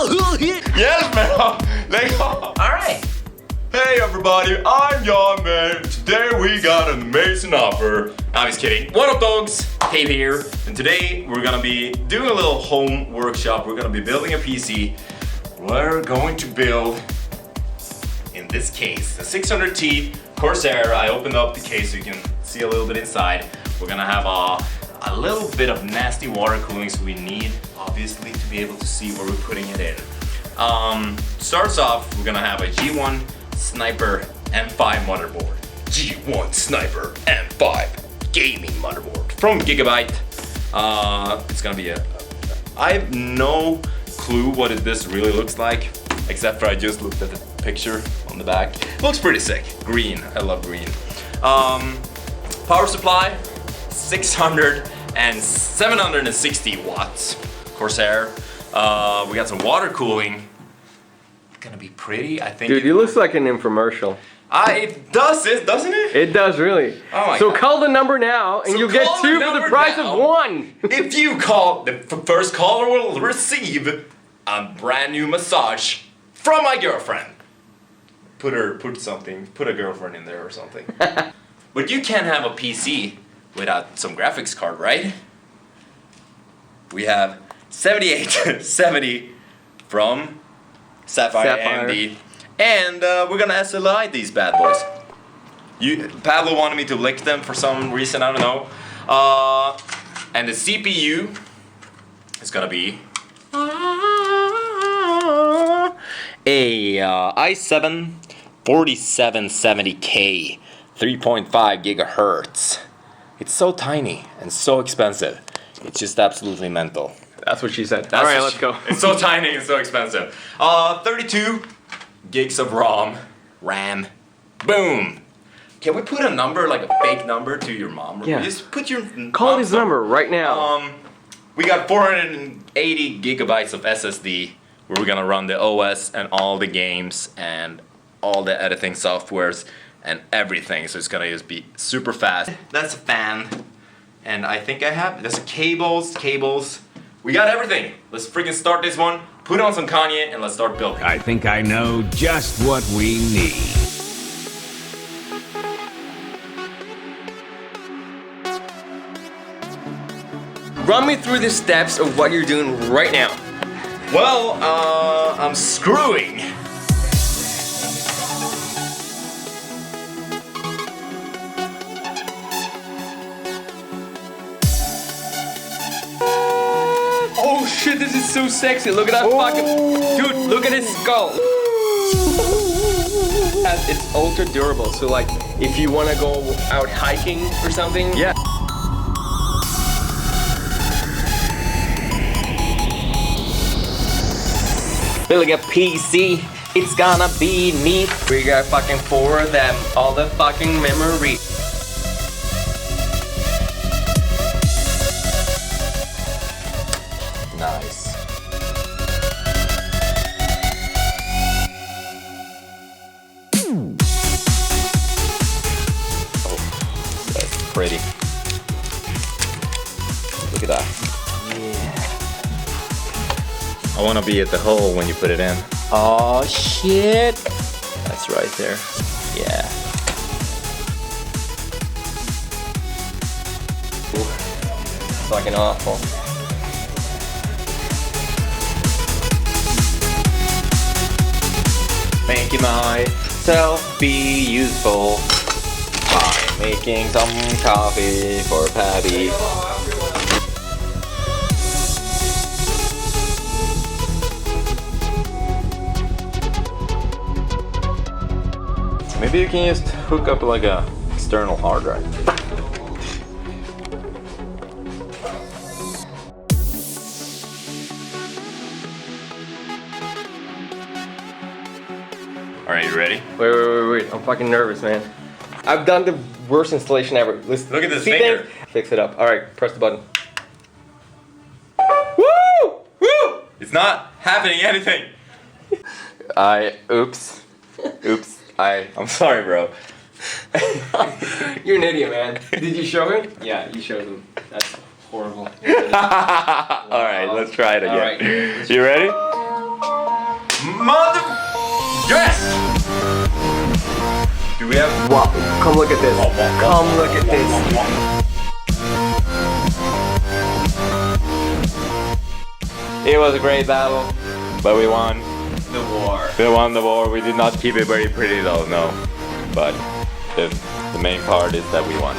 Yes, man. Let go. Alright. Hey, everybody. I'm Young Man. Today we got an amazing offer. I'm just kidding. What up, dogs? Tejbz here. And today we're gonna be doing a little home workshop. We're gonna be building a PC. We're going to build, in this case, the 600T Corsair. I opened up the case so you can see a little bit inside. We're gonna have a little bit of nasty water cooling, so we need, obviously, to be able to see where we're putting it in. Starts off, we're gonna have a G1 Sniper M5 motherboard. G1 Sniper M5 gaming motherboard from Gigabyte. It's gonna be I have no clue what this really looks like, except for I just looked at the picture on the back. Looks pretty sick. Green, I love green. Power supply, 600 and 760 watts. Corsair. We got some water cooling. Gonna be pretty, I think. Dude, you look like an infomercial. It does, doesn't it? It does, really. Oh my so God. call the number now, and So you'll get call two the for the number price now. of one. If you call, the first caller will receive a brand new massage from my girlfriend. Put a girlfriend in there or something. But you can't have a PC without some graphics card, right? We have 7870 from Sapphire AMD, and we're gonna SLI these bad boys. Pablo wanted me to lick them for some reason, I don't know. And the CPU is gonna be a i7 4770K 3.5 gigahertz. It's so tiny and so expensive. It's just absolutely mental. That's what she said. All right, let's go. It's so tiny and so expensive. 32 gigs of RAM. Boom. Can we put a number, like a fake number, to your mom? Yeah. Just put your Call his number right now. We got 480 gigabytes of SSD where we're gonna run the OS and all the games and all the editing softwares and everything. So it's gonna just be super fast. That's a fan. And I think I have, there's cables. We got everything. Let's freaking start this one. Put on some Kanye and let's start building. I think I know just what we need. Run me through the steps of what you're doing right now. Well, I'm screwing. Oh shit, this is so sexy. Look at that fucking... Dude, look at his skull. It's ultra durable, so like, if you want to go out hiking or something... Yeah. Building a PC, it's gonna be neat. We got fucking 4 of them, all the fucking memory. Nice. Oh, that's pretty. Look at that. Yeah. I want to be at the hole when you put it in. Oh shit. That's right there. Yeah. Ooh. Fucking awful. Making myself be useful by making some coffee for Pappy. Maybe you can just hook up like a external hard drive. Alright, you ready? Wait. I'm fucking nervous, man. I've done the worst installation ever. Listen, Look at this see finger. things? Fix it up. Alright, press the button. Woo! Woo! It's not happening anything. Oops. I'm sorry, bro. You're an idiot, man. Did you show him? Yeah, you showed him. That's horrible. Alright, let's try it again. All right. You ready? Mother. Yes. Do we have? Wow, come look at this. Come look at this. It was a great battle, but we won. The war. We won the war. We did not keep it very pretty though, no. But the main part is that we won.